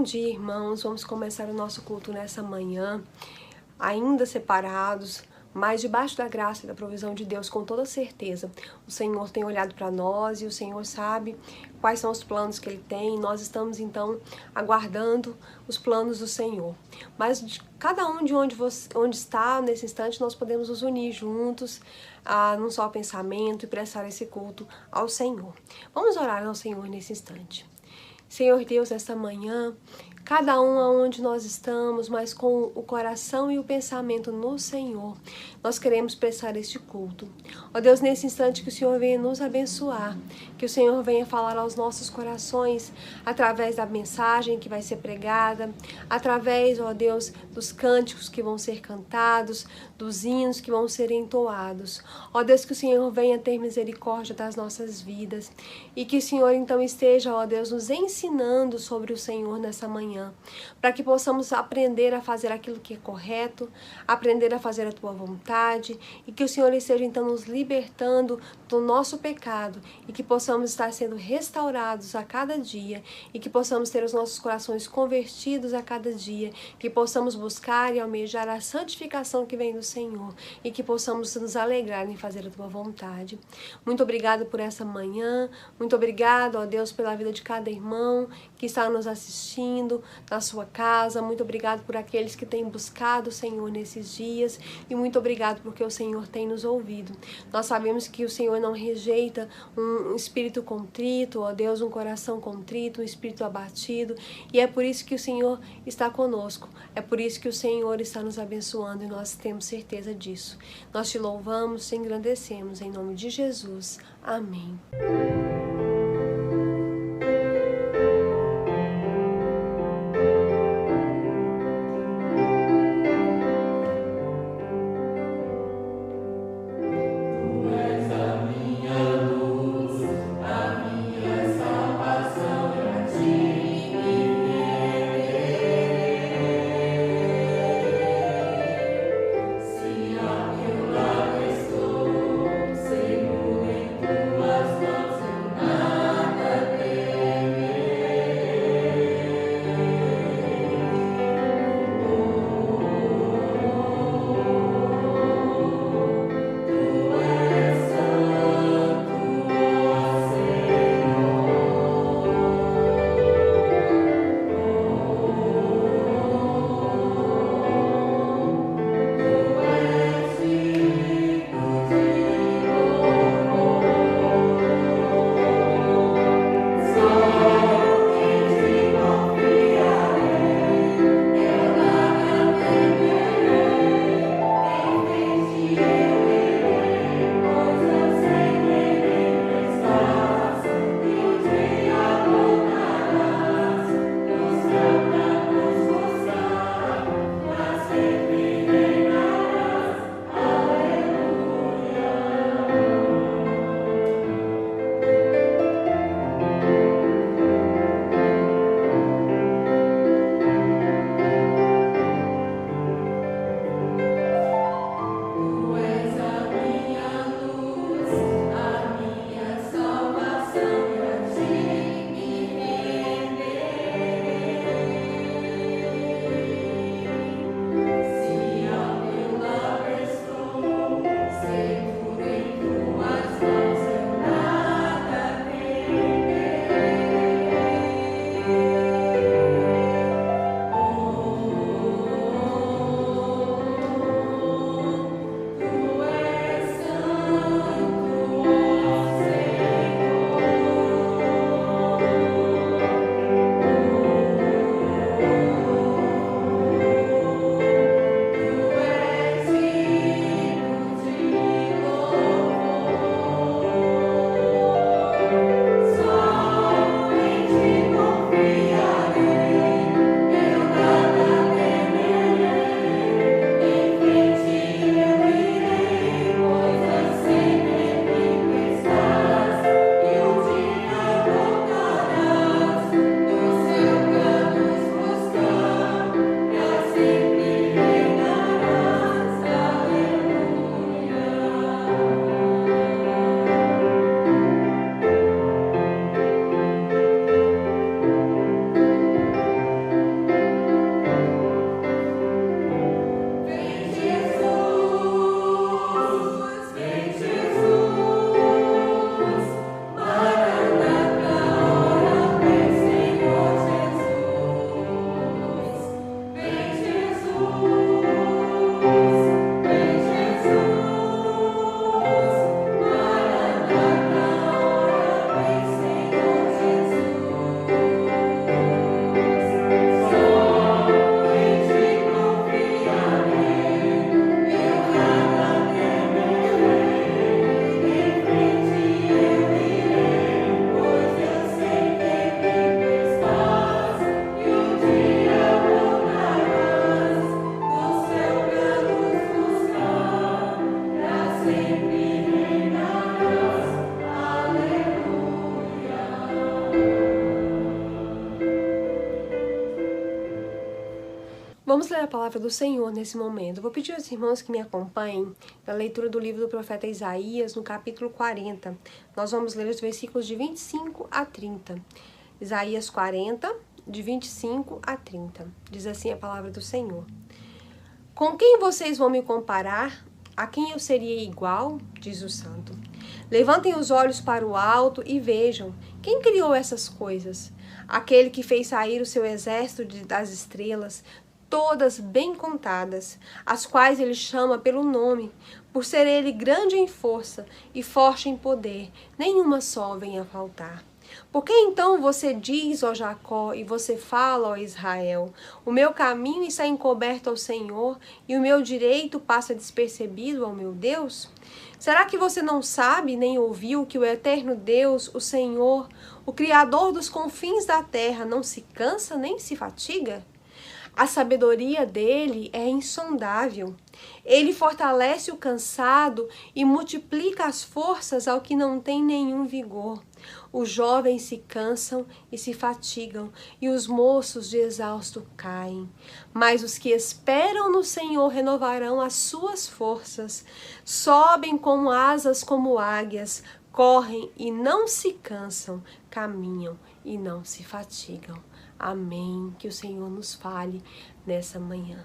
Bom dia, irmãos. Vamos começar o nosso culto nessa manhã, ainda separados, mas debaixo da graça e da provisão de Deus, com toda certeza. O Senhor tem olhado para nós e o Senhor sabe quais são os planos que Ele tem. Nós estamos, então, aguardando os planos do Senhor. Mas cada um de onde está, nesse instante, nós podemos nos unir juntos, num só pensamento e prestar esse culto ao Senhor. Vamos orar ao Senhor nesse instante. Senhor Deus, nesta manhã, cada um aonde nós estamos, mas com o coração e o pensamento no Senhor, nós queremos prestar este culto. Ó Deus, nesse instante que o Senhor venha nos abençoar, que o Senhor venha falar aos nossos corações, através da mensagem que vai ser pregada, através, ó Deus, dos cânticos que vão ser cantados, dos hinos que vão ser entoados. Ó Deus, que o Senhor venha ter misericórdia das nossas vidas e que o Senhor então esteja, ó Deus, nos ensinando sobre o Senhor nessa manhã, para que possamos aprender a fazer aquilo que é correto, aprender a fazer a Tua vontade e que o Senhor esteja então nos libertando do nosso pecado e que possamos estar sendo restaurados a cada dia e que possamos ter os nossos corações convertidos a cada dia, que possamos buscar e almejar a santificação que vem do Senhor e que possamos nos alegrar em fazer a Tua vontade. Muito obrigado por essa manhã, muito obrigado, ó Deus, pela vida de cada irmão que está nos assistindo na sua casa, muito obrigado por aqueles que têm buscado o Senhor nesses dias e muito obrigado porque o Senhor tem nos ouvido. Nós sabemos que o Senhor não rejeita um espírito contrito, ó Deus, um coração contrito, um espírito abatido, e é por isso que o Senhor está conosco, é por isso que o Senhor está nos abençoando e nós temos certeza disso. Nós te louvamos, te engrandecemos em nome de Jesus. Amém. Vamos ler a palavra do Senhor nesse momento. Eu vou pedir aos irmãos que me acompanhem na leitura do livro do profeta Isaías, no capítulo 40. Nós vamos ler os versículos de 25 a 30. Isaías 40, de 25 a 30. Diz assim a palavra do Senhor. Com quem vocês vão me comparar? A quem eu seria igual? Diz o Santo. Levantem os olhos para o alto e vejam. Quem criou essas coisas? Aquele que fez sair o seu exército das estrelas, todas bem contadas, as quais ele chama pelo nome, por ser ele grande em força e forte em poder, nenhuma só vem a faltar. Por que então você diz, ó Jacó, e você fala, ó Israel, o meu caminho está encoberto ao Senhor, e o meu direito passa despercebido ao meu Deus? Será que você não sabe nem ouviu que o eterno Deus, o Senhor, o Criador dos confins da terra, não se cansa nem se fatiga? A sabedoria dele é insondável. Ele fortalece o cansado e multiplica as forças ao que não tem nenhum vigor. Os jovens se cansam e se fatigam, e os moços de exausto caem. Mas os que esperam no Senhor renovarão as suas forças, sobem com asas como águias, correm e não se cansam, caminham e não se fatigam. Amém. Que o Senhor nos fale nessa manhã.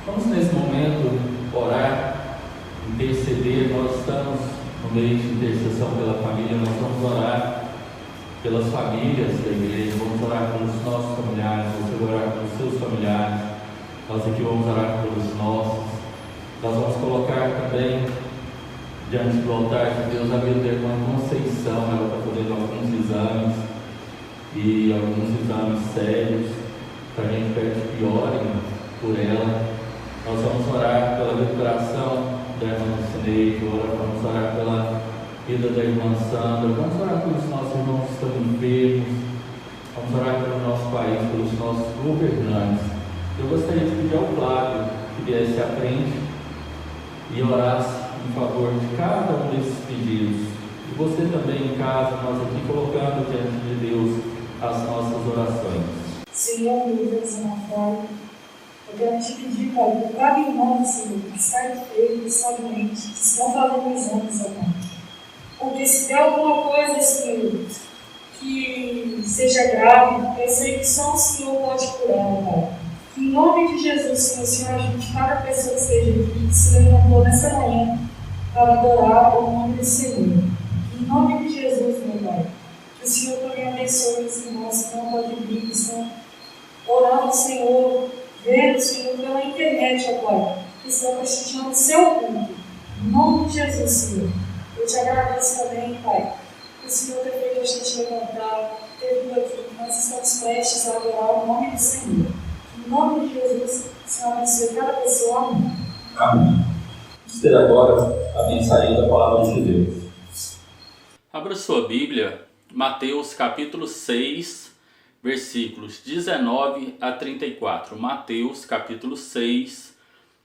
Vamos nesse momento orar, interceder. Nós estamos no meio de intercessão pela família, nós vamos orar pelas famílias da igreja, vamos orar pelos nossos familiares, você vai orar pelos seus familiares, nós aqui vamos orar pelos nossos. Nós vamos colocar também diante do altar de Deus a vida da irmã Conceição. Ela está fazendo alguns exames e alguns exames sérios, para a gente pede que orem por ela. Nós vamos orar pela recuperação da irmã Cineide, vamos orar pela vida da irmã Sandra, vamos orar pelos nossos irmãos que estão enfermos, vamos orar pelo nosso país, pelos nossos governantes. Eu gostaria de pedir ao Flávio que viesse à frente e orasse em favor de cada um desses pedidos. E você também em casa, nós aqui colocando diante de Deus as nossas orações. Senhor, meu Deus, amado, eu quero te pedir, Pai, por cada irmão, Senhor, que está enfermo, que está doente, que estão fazendo exames, Pai. Porque se tem alguma coisa, Senhor, que seja grave, eu sei que só o Senhor pode curar, Pai. Em nome de Jesus, Senhor, ajude cada pessoa que esteja aqui, que se levantou nessa manhã para adorar o nome do Senhor. Em nome de Jesus, meu Pai, que o Senhor também abençoe os irmãos que não podem vir, que estão orando ao Senhor, vendo, Senhor, pela internet, ó Pai, que estão prestigiando o seu culto. Em nome de Jesus, Senhor. Eu te agradeço também, Pai, que o Senhor ter feito a gente levantar, ter vindo aqui. Nós estamos prestes a adorar o nome do Senhor. Em nome de Jesus, o Senhor abençoe cada pessoa. Amém. Amém. Vamos ter agora a mensagem da palavra de Deus. Abra sua Bíblia, Mateus capítulo 6, versículos 19 a 34. Mateus capítulo 6,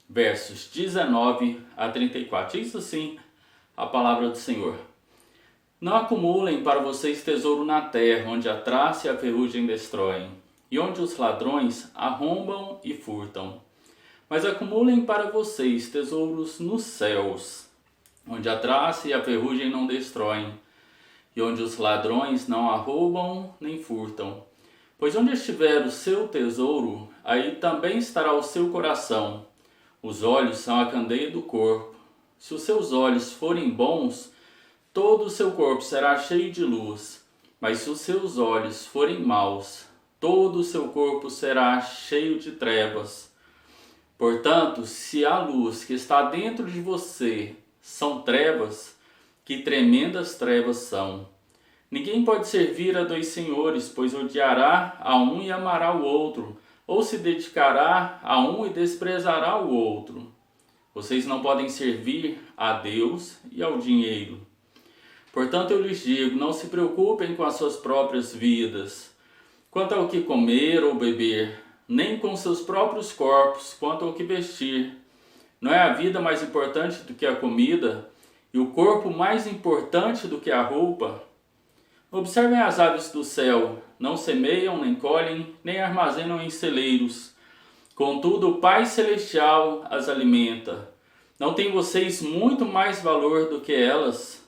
versos 19 a 34. Diz assim a palavra do Senhor: Não acumulem para vocês tesouro na terra, onde a traça e a ferrugem destroem, e onde os ladrões arrombam e furtam. Mas acumulem para vocês tesouros nos céus, onde a traça e a ferrugem não destroem, e onde os ladrões não arrombam nem furtam. Pois onde estiver o seu tesouro, aí também estará o seu coração. Os olhos são a candeia do corpo. Se os seus olhos forem bons, todo o seu corpo será cheio de luz. Mas se os seus olhos forem maus, todo o seu corpo será cheio de trevas. Portanto, se a luz que está dentro de você são trevas, que tremendas trevas são. Ninguém pode servir a dois senhores, pois odiará a um e amará o outro, ou se dedicará a um e desprezará o outro. Vocês não podem servir a Deus e ao dinheiro. Portanto, eu lhes digo, não se preocupem com as suas próprias vidas, quanto ao que comer ou beber, nem com seus próprios corpos, quanto ao que vestir. Não é a vida mais importante do que a comida, e o corpo mais importante do que a roupa? Observem as aves do céu, não semeiam, nem colhem, nem armazenam em celeiros. Contudo, o Pai Celestial as alimenta. Não tem vocês muito mais valor do que elas?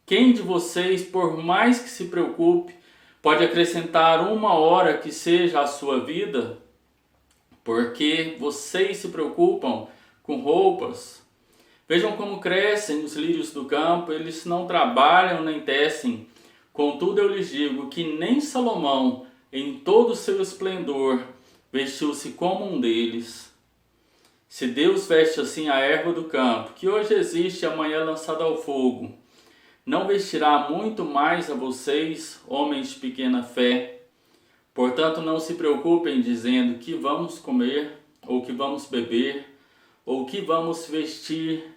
Quem de vocês, por mais que se preocupe, pode acrescentar uma hora que seja a sua vida? Porque vocês se preocupam com roupas. Vejam como crescem os lírios do campo, eles não trabalham nem tecem. Contudo, eu lhes digo que nem Salomão, em todo o seu esplendor, vestiu-se como um deles. Se Deus veste assim a erva do campo, que hoje existe e amanhã é lançada ao fogo, não vestirá muito mais a vocês, homens de pequena fé? Portanto, não se preocupem dizendo que vamos comer, ou que vamos beber, ou que vamos vestir,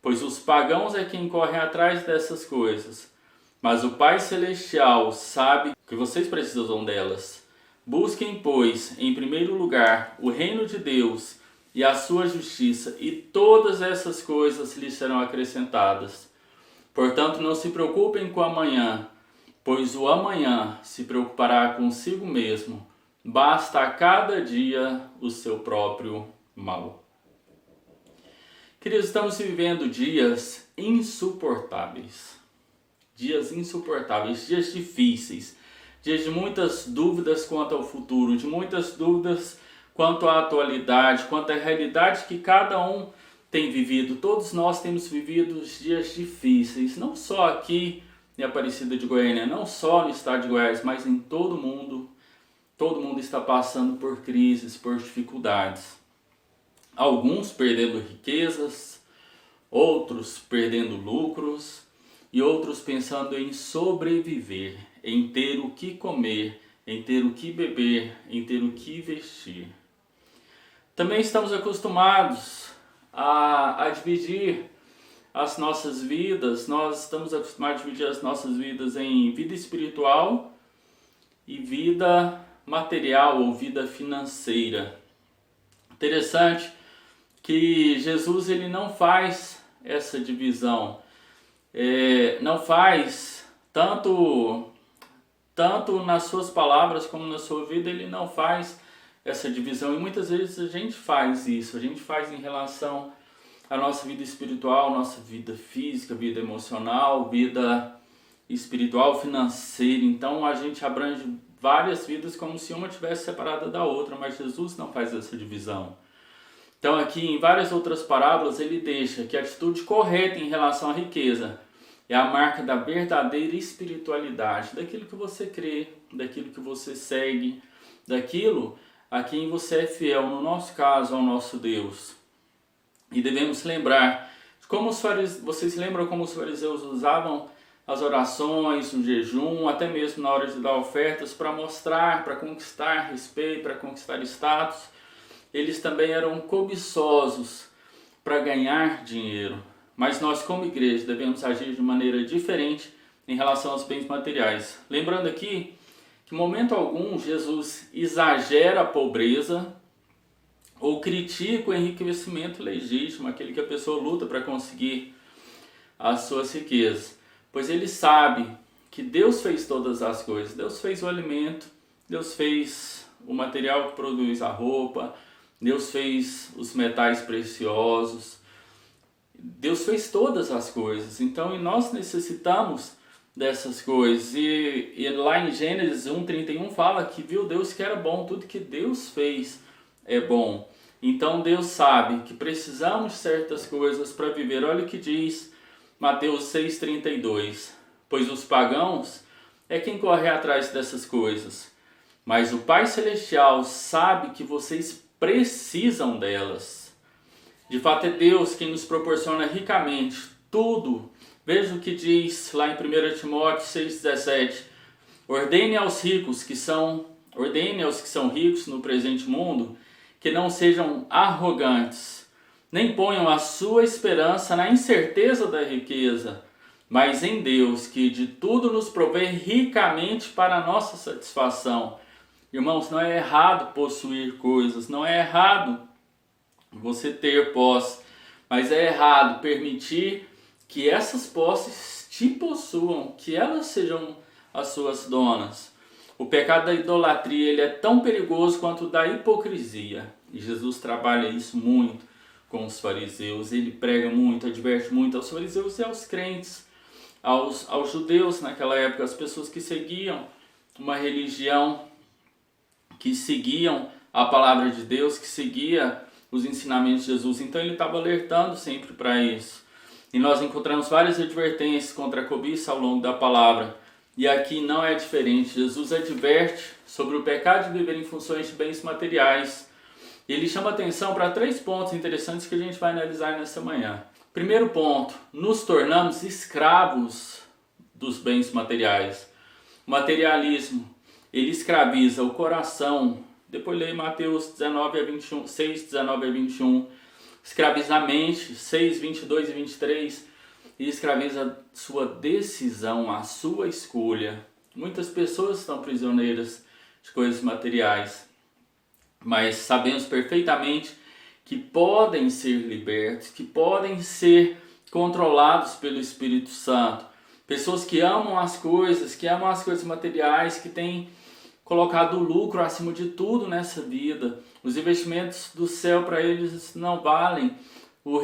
pois os pagãos é quem corre atrás dessas coisas. Mas o Pai Celestial sabe que vocês precisam delas. Busquem, pois, em primeiro lugar, o reino de Deus e a sua justiça, e todas essas coisas lhes serão acrescentadas. Portanto, não se preocupem com o amanhã, pois o amanhã se preocupará consigo mesmo. Basta a cada dia o seu próprio mal. Queridos, estamos vivendo dias insuportáveis. Dias insuportáveis, dias difíceis, dias de muitas dúvidas quanto ao futuro, de muitas dúvidas quanto à atualidade, quanto à realidade que cada um tem vivido. Todos nós temos vivido dias difíceis, não só aqui em Aparecida de Goiânia, não só no estado de Goiás, mas em todo o mundo. Todo mundo está passando por crises, por dificuldades. Alguns perdendo riquezas, outros perdendo lucros e outros pensando em sobreviver, em ter o que comer, em ter o que beber, em ter o que vestir. Também estamos acostumados a dividir as nossas vidas, nós estamos acostumados a dividir as nossas vidas em vida espiritual e vida material ou vida financeira. Interessante que Jesus ele não faz essa divisão, não faz tanto nas suas palavras como na sua vida, ele não faz essa divisão, e muitas vezes a gente faz isso, a gente faz em relação à nossa vida espiritual, nossa vida física, vida emocional, vida espiritual, financeira. Então a gente abrange várias vidas como se uma tivesse separada da outra, mas Jesus não faz essa divisão. Então aqui em várias outras parábolas ele deixa que a atitude correta em relação à riqueza é a marca da verdadeira espiritualidade, daquilo que você crê, daquilo que você segue, daquilo a quem você é fiel, no nosso caso, ao nosso Deus. E devemos lembrar, vocês lembram como os fariseus usavam as orações, o jejum, até mesmo na hora de dar ofertas, para mostrar, para conquistar respeito, para conquistar status. Eles também eram cobiçosos para ganhar dinheiro. Mas nós, como igreja, devemos agir de maneira diferente em relação aos bens materiais. Lembrando aqui que, em momento algum, Jesus exagera a pobreza ou critica o enriquecimento legítimo, aquele que a pessoa luta para conseguir as suas riquezas. Pois ele sabe que Deus fez todas as coisas. Deus fez o alimento, Deus fez o material que produz a roupa, Deus fez os metais preciosos, Deus fez todas as coisas. Então, nós necessitamos dessas coisas. E lá em Gênesis 1:31 fala que viu Deus que era bom, tudo que Deus fez é bom. Então Deus sabe que precisamos de certas coisas para viver. Olha o que diz Mateus 6:32. Pois os pagãos é quem corre atrás dessas coisas, mas o Pai Celestial sabe que vocês precisam delas. De fato é Deus quem nos proporciona ricamente tudo. Veja o que diz lá em 1 Timóteo 6,17. Ordene aos que são ricos no presente mundo, que não sejam arrogantes, nem ponham a sua esperança na incerteza da riqueza, mas em Deus, que de tudo nos provê ricamente para a nossa satisfação. Irmãos, não é errado possuir coisas, não é errado você ter posse, mas é errado permitir que essas posses te possuam, que elas sejam as suas donas. O pecado da idolatria, ele é tão perigoso quanto o da hipocrisia. E Jesus trabalha isso muito com os fariseus. Ele prega muito, adverte muito aos fariseus e aos crentes, aos judeus naquela época, as pessoas que seguiam uma religião, que seguiam a palavra de Deus, que seguia os ensinamentos de Jesus. Então ele estava alertando sempre para isso. E nós encontramos várias advertências contra a cobiça ao longo da palavra. E aqui não é diferente. Jesus adverte sobre o pecado de viver em funções de bens materiais. E ele chama atenção para 3 pontos interessantes que a gente vai analisar nessa manhã. Primeiro ponto, nos tornamos escravos dos bens materiais. O materialismo, ele escraviza o coração. Depois leia Mateus 6, 19 a 21. Escraviza a mente, 6, 22 e 23. E escraviza a sua decisão, a sua escolha. Muitas pessoas estão prisioneiras de coisas materiais, mas sabemos perfeitamente que podem ser libertos, que podem ser controlados pelo Espírito Santo. Pessoas que amam as coisas materiais, que têm colocado o lucro acima de tudo nessa vida. Os investimentos do céu para eles não valem. O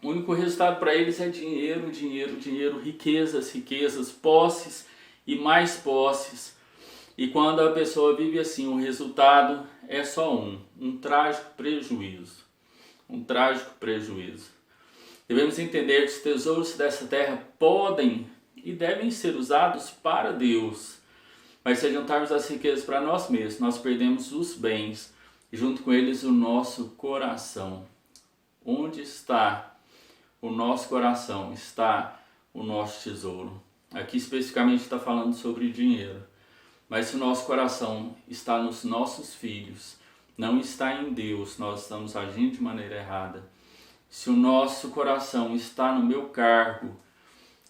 único resultado para eles é dinheiro, dinheiro, dinheiro, riquezas, posses e mais posses. E quando a pessoa vive assim, o resultado é só um trágico prejuízo. Um trágico prejuízo. Devemos entender que os tesouros dessa terra podem e devem ser usados para Deus. Mas se juntarmos as riquezas para nós mesmos, nós perdemos os bens e junto com eles o nosso coração. Onde está o nosso coração? Está o nosso tesouro. Aqui especificamente está falando sobre dinheiro. Mas se o nosso coração está nos nossos filhos, não está em Deus, nós estamos agindo de maneira errada. Se o nosso coração está no meu cargo,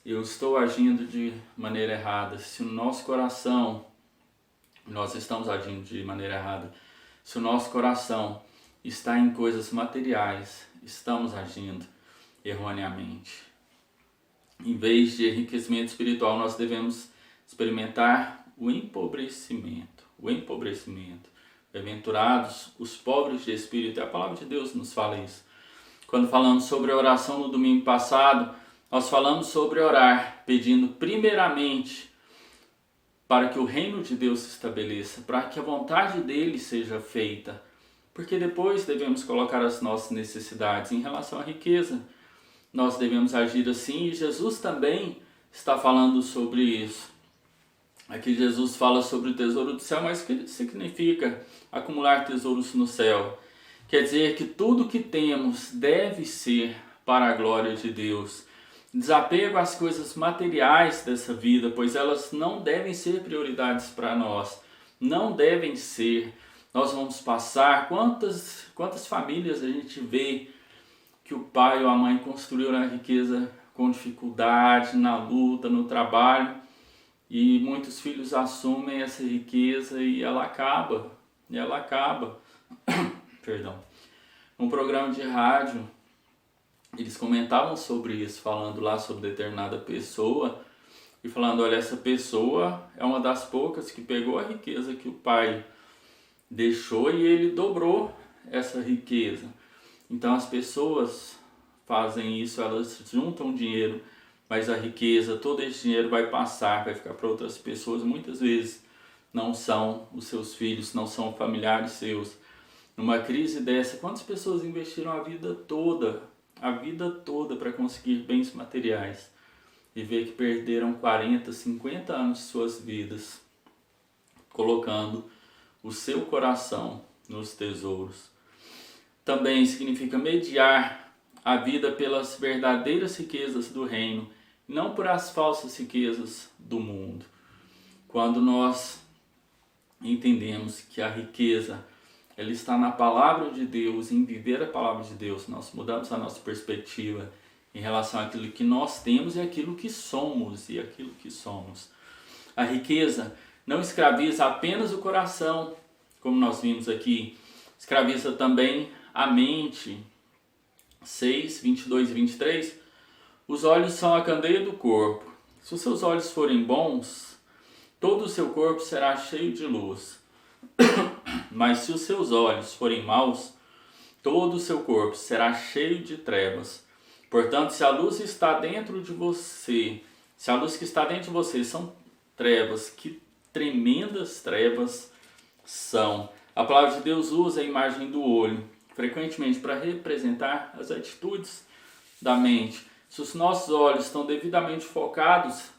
eu estou agindo de maneira errada. Se o nosso coração, nós estamos agindo de maneira errada. Se o nosso coração está em coisas materiais, estamos agindo erroneamente. Em vez de enriquecimento espiritual, nós devemos experimentar o empobrecimento. O empobrecimento. Bem-aventurados os pobres de espírito. A palavra de Deus nos fala isso. Quando falamos sobre a oração no domingo passado, nós falamos sobre orar, pedindo primeiramente para que o reino de Deus se estabeleça, para que a vontade dele seja feita, porque depois devemos colocar as nossas necessidades. Em relação à riqueza, nós devemos agir assim, e Jesus também está falando sobre isso. Aqui Jesus fala sobre o tesouro do céu, mas o que significa acumular tesouros no céu? Quer dizer que tudo que temos deve ser para a glória de Deus. Desapego às coisas materiais dessa vida, pois elas não devem ser prioridades para nós. Não devem ser. Nós vamos passar. Quantas famílias a gente vê que o pai ou a mãe construíram a riqueza com dificuldade, na luta, no trabalho, e muitos filhos assumem essa riqueza e ela acaba. Perdão. Num programa de rádio, eles comentavam sobre isso, falando lá sobre determinada pessoa e falando, olha, essa pessoa é uma das poucas que pegou a riqueza que o pai deixou e ele dobrou essa riqueza. Então as pessoas fazem isso, elas juntam dinheiro, mas a riqueza, todo esse dinheiro vai passar, vai ficar para outras pessoas, muitas vezes não são os seus filhos, não são familiares seus. Numa crise dessa, quantas pessoas investiram a vida toda para conseguir bens materiais e ver que perderam 40, 50 anos de suas vidas colocando o seu coração nos tesouros. Também significa mediar a vida pelas verdadeiras riquezas do reino, não por as falsas riquezas do mundo. Quando nós entendemos que a riqueza ela está na palavra de Deus, em viver a palavra de Deus, nós mudamos a nossa perspectiva em relação àquilo que nós temos e aquilo que somos A riqueza não escraviza apenas o coração, como nós vimos aqui, escraviza também a mente. 6, 22 e 23, os olhos são a candeia do corpo. Se os seus olhos forem bons, todo o seu corpo será cheio de luz. Mas se os seus olhos forem maus, todo o seu corpo será cheio de trevas. Portanto, se a luz está dentro de você, se a luz que está dentro de você são trevas, que tremendas trevas são. A palavra de Deus usa a imagem do olho, frequentemente para representar as atitudes da mente. Se os nossos olhos estão devidamente focados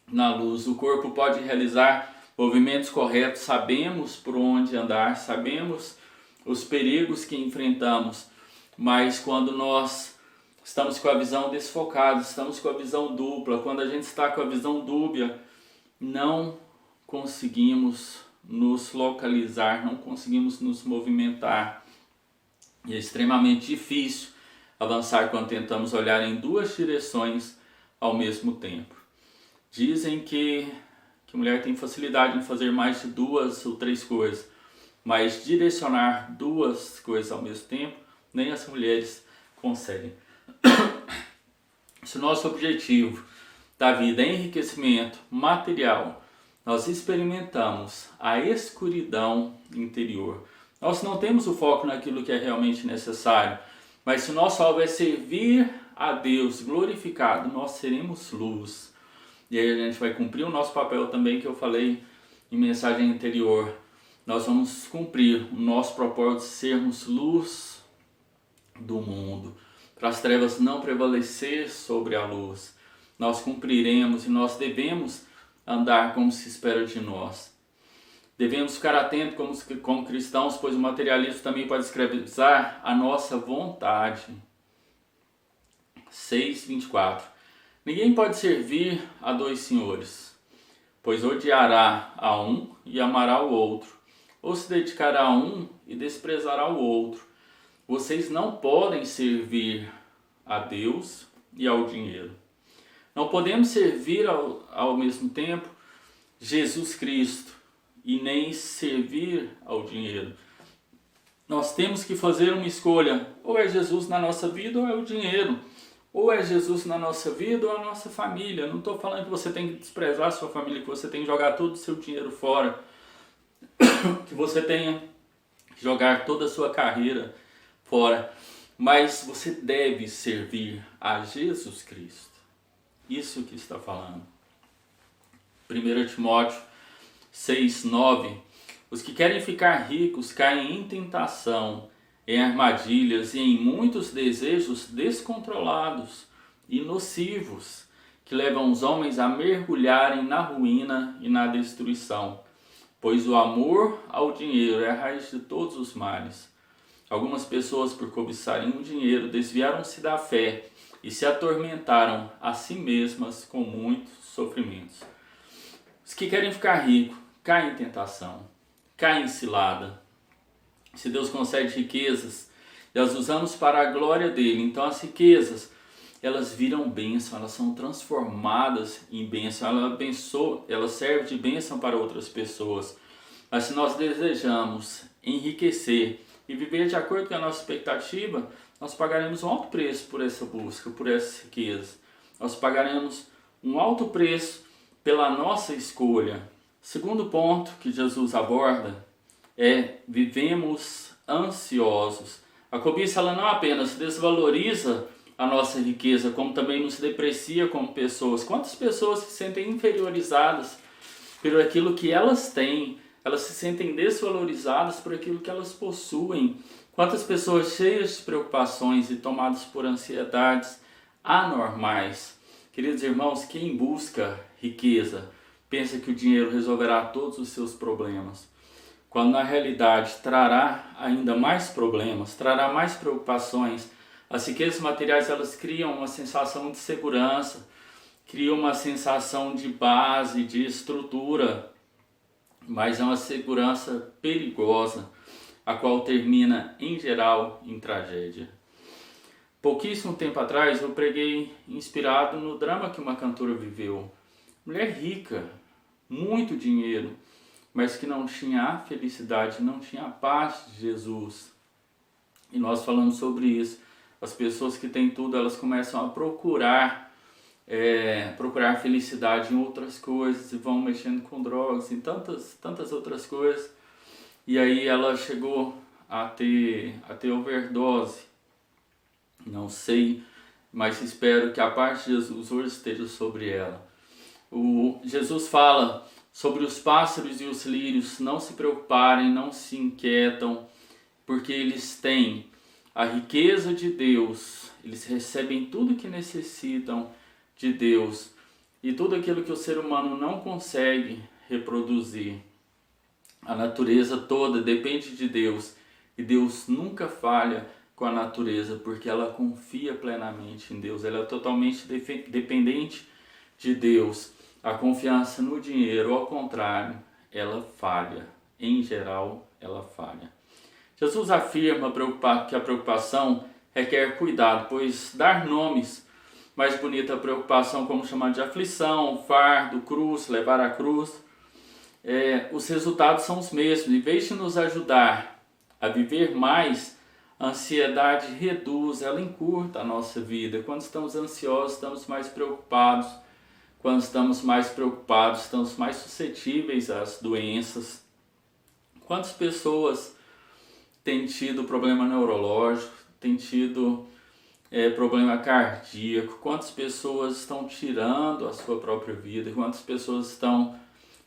na luz, o corpo pode realizar movimentos corretos, sabemos por onde andar, sabemos os perigos que enfrentamos, mas quando nós estamos com a visão desfocada, estamos com a visão dupla, quando a gente está com a visão dúbia, não conseguimos nos localizar, não conseguimos nos movimentar. E é extremamente difícil avançar quando tentamos olhar em duas direções ao mesmo tempo. Dizem que mulher tem facilidade em fazer mais de 2 ou 3 coisas, mas direcionar 2 coisas ao mesmo tempo, nem as mulheres conseguem. Se o nosso objetivo da vida é enriquecimento material, nós experimentamos a escuridão interior. Nós não temos o foco naquilo que é realmente necessário, mas se o nosso alvo é servir a Deus glorificado, nós seremos luz. E aí a gente vai cumprir o nosso papel também, que eu falei em mensagem anterior. Nós vamos cumprir o nosso propósito de sermos luz do mundo, para as trevas não prevalecer sobre a luz. Nós cumpriremos e nós devemos andar como se espera de nós. Devemos ficar atentos como cristãos, pois o materialismo também pode escravizar a nossa vontade. 6:24. Ninguém pode servir a 2 senhores, pois odiará a um e amará o outro, ou se dedicará a um e desprezará o outro. Vocês não podem servir a Deus e ao dinheiro. Não podemos servir ao mesmo tempo Jesus Cristo e nem servir ao dinheiro. Nós temos que fazer uma escolha, ou é Jesus na nossa vida ou é o dinheiro. Ou é Jesus na nossa vida ou a nossa família. Não estou falando que você tem que desprezar a sua família, que você tem que jogar todo o seu dinheiro fora, que você tenha que jogar toda a sua carreira fora. Mas você deve servir a Jesus Cristo. Isso que está falando. 1 Timóteo 6:9. Os que querem ficar ricos caem em tentação, em armadilhas e em muitos desejos descontrolados e nocivos, que levam os homens a mergulharem na ruína e na destruição, pois o amor ao dinheiro é a raiz de todos os males. Algumas pessoas, por cobiçarem o dinheiro, desviaram-se da fé e se atormentaram a si mesmas com muitos sofrimentos. Os que querem ficar ricos caem em tentação, caem em cilada. Se Deus concede riquezas e as usamos para a glória dele, então as riquezas, elas viram bênção, elas são transformadas em bênção, elas servem de bênção para outras pessoas. Mas se nós desejamos enriquecer e viver de acordo com a nossa expectativa, nós pagaremos um alto preço por essa busca, por essas riquezas. Nós pagaremos um alto preço pela nossa escolha. Segundo ponto que Jesus aborda é: vivemos ansiosos. A cobiça, ela não apenas desvaloriza a nossa riqueza, como também nos deprecia como pessoas. Quantas pessoas se sentem inferiorizadas por aquilo que elas têm? Elas se sentem desvalorizadas por aquilo que elas possuem. Quantas pessoas cheias de preocupações e tomadas por ansiedades anormais. Queridos irmãos, quem busca riqueza pensa que o dinheiro resolverá todos os seus problemas, quando na realidade trará ainda mais problemas, trará mais preocupações. As riquezas materiais, elas criam uma sensação de segurança, criam uma sensação de base, de estrutura, mas é uma segurança perigosa, a qual termina, em geral, em tragédia. Pouquíssimo tempo atrás, eu preguei inspirado no drama que uma cantora viveu. Mulher rica, muito dinheiro, mas que não tinha a felicidade, não tinha a paz de Jesus. E nós falamos sobre isso. As pessoas que têm tudo, elas começam a procurar felicidade em outras coisas e vão mexendo com drogas, em tantas outras coisas. E aí ela chegou a ter overdose. Não sei, mas espero que a paz de Jesus hoje esteja sobre ela. Jesus fala sobre os pássaros e os lírios não se preocuparem, não se inquietam, porque eles têm a riqueza de Deus, eles recebem tudo que necessitam de Deus e tudo aquilo que o ser humano não consegue reproduzir. A natureza toda depende de Deus e Deus nunca falha com a natureza, porque ela confia plenamente em Deus, ela é totalmente dependente de Deus. A confiança no dinheiro, ao contrário, ela falha. Em geral, ela falha. Jesus afirma que a preocupação requer cuidado, pois dar nomes mais bonitos à preocupação, como chamar de aflição, fardo, cruz, levar a cruz, os resultados são os mesmos. Em vez de nos ajudar a viver mais, a ansiedade reduz, ela encurta a nossa vida. Quando estamos ansiosos, estamos mais preocupados. Quando estamos mais preocupados, estamos mais suscetíveis às doenças. Quantas pessoas têm tido problema neurológico, têm tido problema cardíaco? Quantas pessoas estão tirando a sua própria vida? Quantas pessoas estão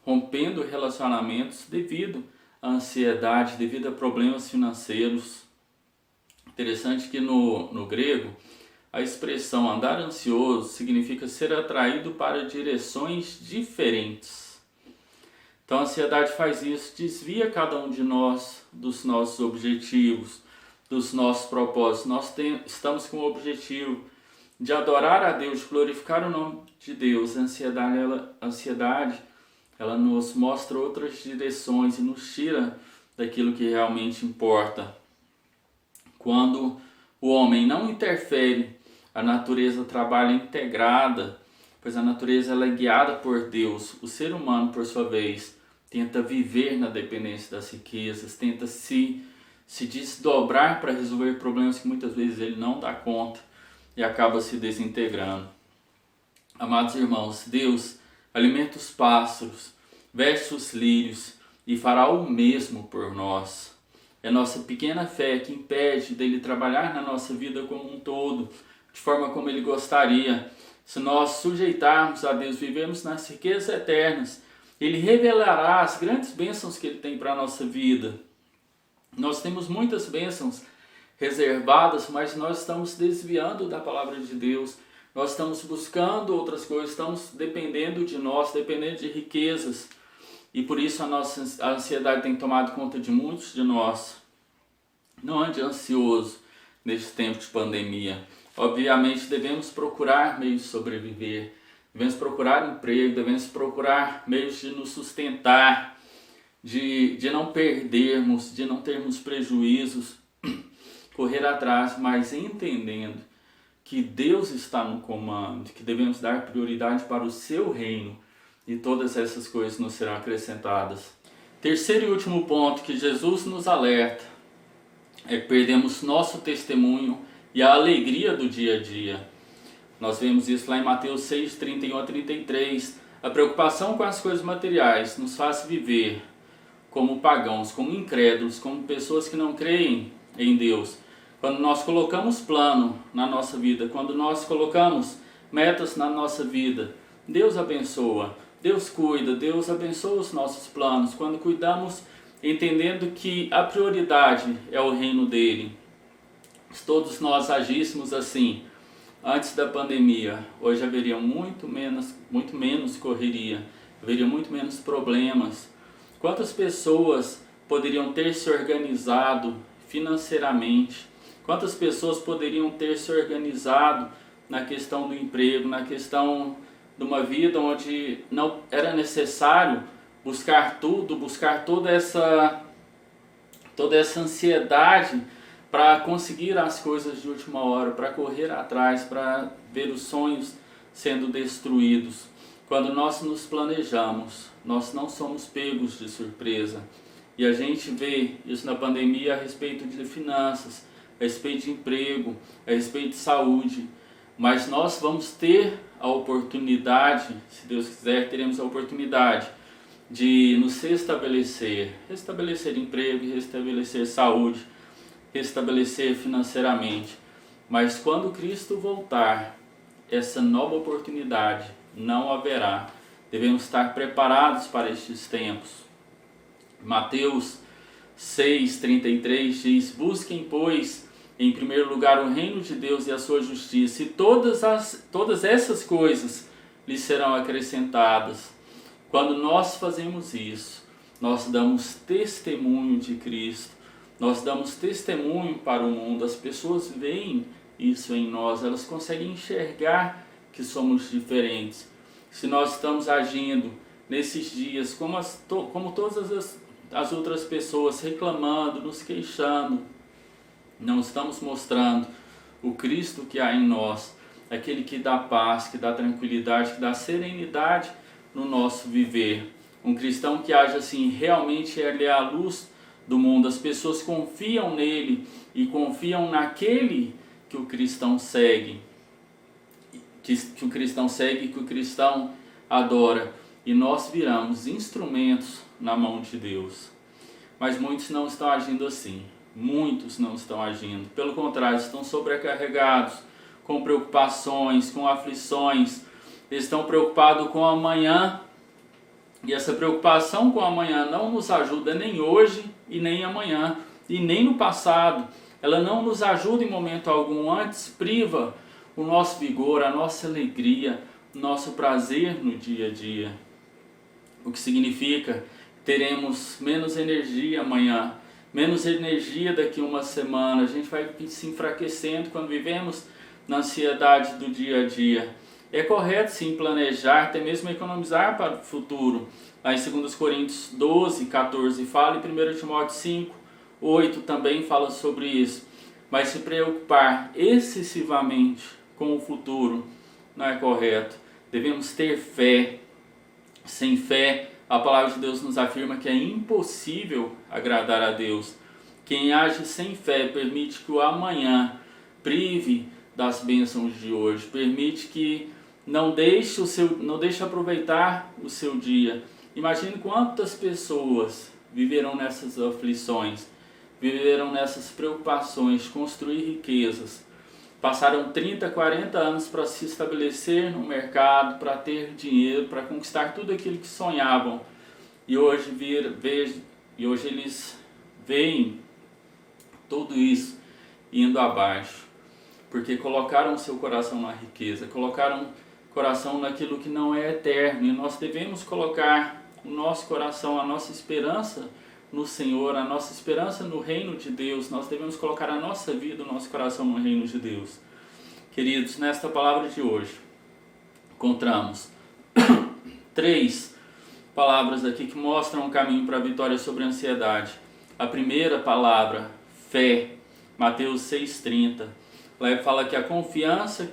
rompendo relacionamentos devido à ansiedade, devido a problemas financeiros? Interessante que no grego, a expressão andar ansioso significa ser atraído para direções diferentes. Então a ansiedade faz isso, desvia cada um de nós dos nossos objetivos, dos nossos propósitos. Nós estamos com o objetivo de adorar a Deus, de glorificar o nome de Deus. A ansiedade, ela nos mostra outras direções e nos tira daquilo que realmente importa. Quando o homem não interfere, a natureza trabalha integrada, pois a natureza ela é guiada por Deus. O ser humano, por sua vez, tenta viver na dependência das riquezas, tenta se desdobrar para resolver problemas que muitas vezes ele não dá conta e acaba se desintegrando. Amados irmãos, Deus alimenta os pássaros, veste os lírios e fará o mesmo por nós. É nossa pequena fé que impede dele trabalhar na nossa vida como um todo, de forma como ele gostaria. Se nós sujeitarmos a Deus, vivemos nas riquezas eternas, ele revelará as grandes bênçãos que ele tem para a nossa vida. Nós temos muitas bênçãos reservadas, mas nós estamos desviando da palavra de Deus, Nós estamos buscando outras coisas, estamos dependendo de nós, dependendo de riquezas. E por isso a ansiedade tem tomado conta de muitos de nós. Não ande ansioso neste tempo de pandemia. Obviamente devemos procurar meios de sobreviver, devemos procurar emprego, devemos procurar meios de nos sustentar, de não perdermos, de não termos prejuízos, correr atrás, mas entendendo que Deus está no comando, que devemos dar prioridade para o seu reino e todas essas coisas nos serão acrescentadas. Terceiro e último ponto que Jesus nos alerta é que perdemos nosso testemunho e a alegria do dia a dia. Nós vemos isso lá em Mateus 6, 31 a 33. A preocupação com as coisas materiais nos faz viver como pagãos, como incrédulos, como pessoas que não creem em Deus. Quando nós colocamos plano na nossa vida, quando nós colocamos metas na nossa vida, Deus abençoa, Deus cuida, Deus abençoa os nossos planos. Quando cuidamos entendendo que a prioridade é o reino dele. Se todos nós agíssemos assim antes da pandemia, hoje haveria muito menos correria, haveria muito menos problemas. Quantas pessoas poderiam ter se organizado financeiramente? Quantas pessoas poderiam ter se organizado na questão do emprego, na questão de uma vida onde não era necessário buscar tudo, buscar toda essa ansiedade para conseguir as coisas de última hora, para correr atrás, para ver os sonhos sendo destruídos. Quando nós nos planejamos, nós não somos pegos de surpresa. E a gente vê isso na pandemia a respeito de finanças, a respeito de emprego, a respeito de saúde. Mas nós vamos ter a oportunidade, se Deus quiser, teremos a oportunidade de nos restabelecer emprego, restabelecer saúde, restabelecer financeiramente. Mas quando Cristo voltar, essa nova oportunidade não haverá. Devemos estar preparados para estes tempos. Mateus 6,33 diz: busquem, pois, em primeiro lugar o reino de Deus e a sua justiça, e todas essas coisas lhes serão acrescentadas. Quando nós fazemos isso, nós damos testemunho de Cristo, nós damos testemunho para o mundo. As pessoas veem isso em nós, elas conseguem enxergar que somos diferentes. Se nós estamos agindo nesses dias como todas as outras pessoas, reclamando, nos queixando, não estamos mostrando o Cristo que há em nós, aquele que dá paz, que dá tranquilidade, que dá serenidade no nosso viver. Um cristão que age assim, realmente ele é a luz do mundo. As pessoas confiam nele e confiam naquele que o cristão segue, que o cristão segue, que o cristão adora. E nós viramos instrumentos na mão de Deus. Mas muitos não estão agindo assim. Muitos não estão agindo. Pelo contrário, estão sobrecarregados, com preocupações, com aflições. Estão preocupados com amanhã. E essa preocupação com amanhã não nos ajuda nem hoje e nem amanhã. E nem no passado. Ela não nos ajuda em momento algum. Antes priva o nosso vigor, a nossa alegria, o nosso prazer no dia a dia. O que significa que teremos menos energia amanhã, menos energia daqui a uma semana. A gente vai se enfraquecendo quando vivemos na ansiedade do dia a dia. É correto sim planejar, até mesmo economizar para o futuro. Lá em 2 Coríntios 12, 14 fala, e 1 Timóteo 5, 8 também fala sobre isso. Mas se preocupar excessivamente com o futuro não é correto. Devemos ter fé. Sem fé, a palavra de Deus nos afirma que é impossível agradar a Deus. Quem age sem fé permite que o amanhã prive das bênçãos de hoje. Permite que não deixe aproveitar o seu dia. Imagine quantas pessoas viveram nessas aflições, viveram nessas preocupações, construir riquezas. Passaram 30, 40 anos para se estabelecer no mercado, para ter dinheiro, para conquistar tudo aquilo que sonhavam. E hoje eles veem tudo isso indo abaixo. porque colocaram seu coração na riqueza, colocaram coração naquilo que não é eterno, e nós devemos colocar o nosso coração, a nossa esperança no Senhor, a nossa esperança no reino de Deus. Nós devemos colocar a nossa vida, o nosso coração no reino de Deus. Queridos, nesta palavra de hoje, encontramos 3 palavras aqui que mostram um caminho para a vitória sobre a ansiedade. A primeira palavra, fé, Mateus 6,30. Lá fala que a confiança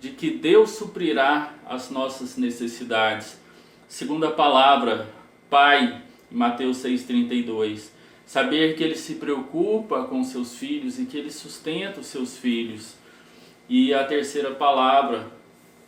de que Deus suprirá as nossas necessidades. Segunda palavra, Pai, Mateus 6,32. Saber que Ele se preocupa com seus filhos e que Ele sustenta os seus filhos. E a terceira palavra,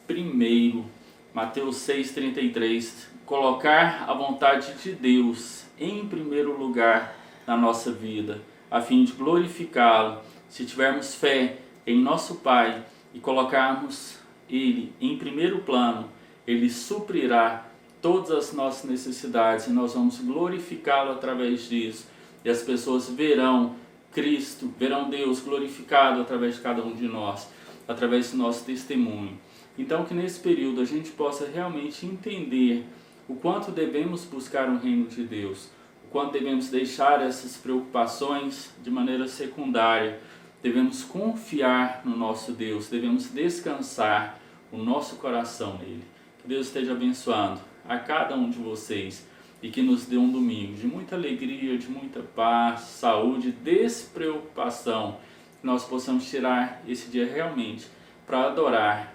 primeiro, Mateus 6,33. Colocar a vontade de Deus em primeiro lugar na nossa vida, a fim de glorificá-lo. Se tivermos fé em nosso Pai e colocarmos Ele em primeiro plano, Ele suprirá todas as nossas necessidades e nós vamos glorificá-lo através disso. E as pessoas verão Cristo, verão Deus glorificado através de cada um de nós, através do nosso testemunho. Então que nesse período a gente possa realmente entender o quanto devemos buscar o reino de Deus, o quanto devemos deixar essas preocupações de maneira secundária, devemos confiar no nosso Deus, devemos descansar o nosso coração nele. Que Deus esteja abençoando a cada um de vocês e que nos dê um domingo de muita alegria, de muita paz, saúde, despreocupação, que nós possamos tirar esse dia realmente para adorar,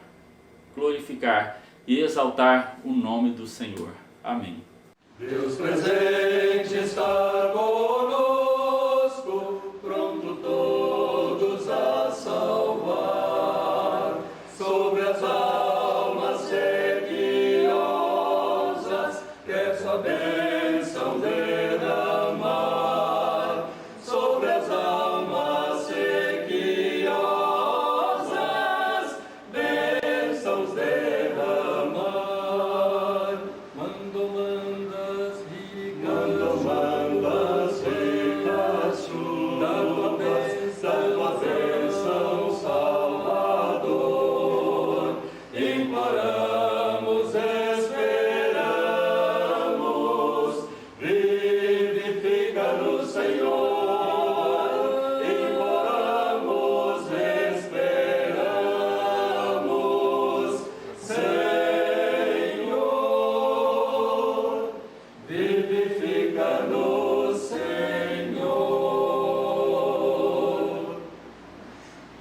glorificar e exaltar o nome do Senhor. Amém. Deus presente está conosco, pronto todos a salvar, sobre as almas sediosas, quer sua bênção derramar, sobre as almas sequiosas, bênçãos derramar. Mandas ricas chuvas, da tua bênção, Salvador, imploramos, esperamos, vivifica-nos, Senhor, imploramos, esperamos, Senhor, vivifica-nos, Senhor.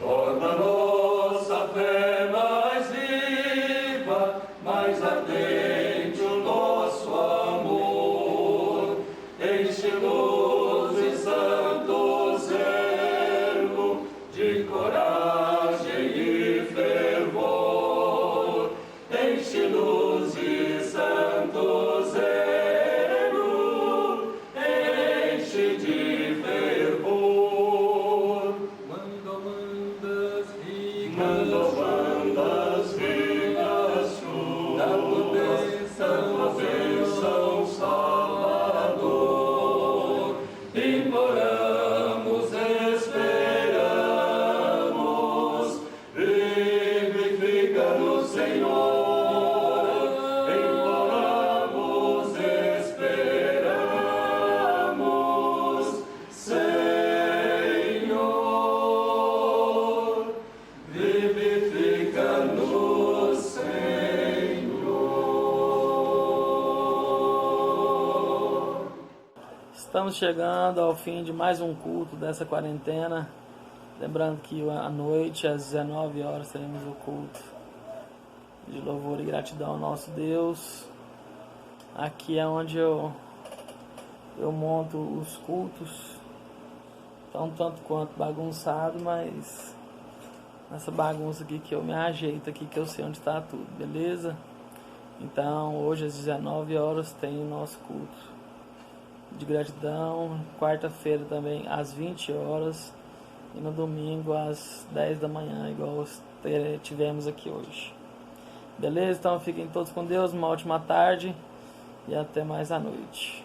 Torna nossa fé mais viva, mais ardente o nosso amor. Enche-nos de santo zelo, de coragem e fervor. Enche-nos de santo zelo, enche de fervor. Mandas ricas chuvas, da tua bênção, Salvador, imploramos, esperamos, vivifica-nos, Senhor, imploramos, esperamos, Senhor, vivifica-nos, Senhor. Estamos chegando ao fim de mais um culto dessa quarentena. Lembrando que à noite, às 19 horas, teremos o culto de louvor e gratidão ao nosso Deus. Aqui é onde eu monto os cultos. Então, tanto quanto bagunçado, mas nessa bagunça aqui que eu me ajeito aqui, que eu sei onde está tudo, beleza? Então, hoje às 19 horas tem o nosso culto de gratidão. Quarta-feira também às 20 horas. E no domingo às 10 da manhã, igual tivemos aqui hoje. Beleza? Então fiquem todos com Deus, uma ótima tarde e até mais à noite.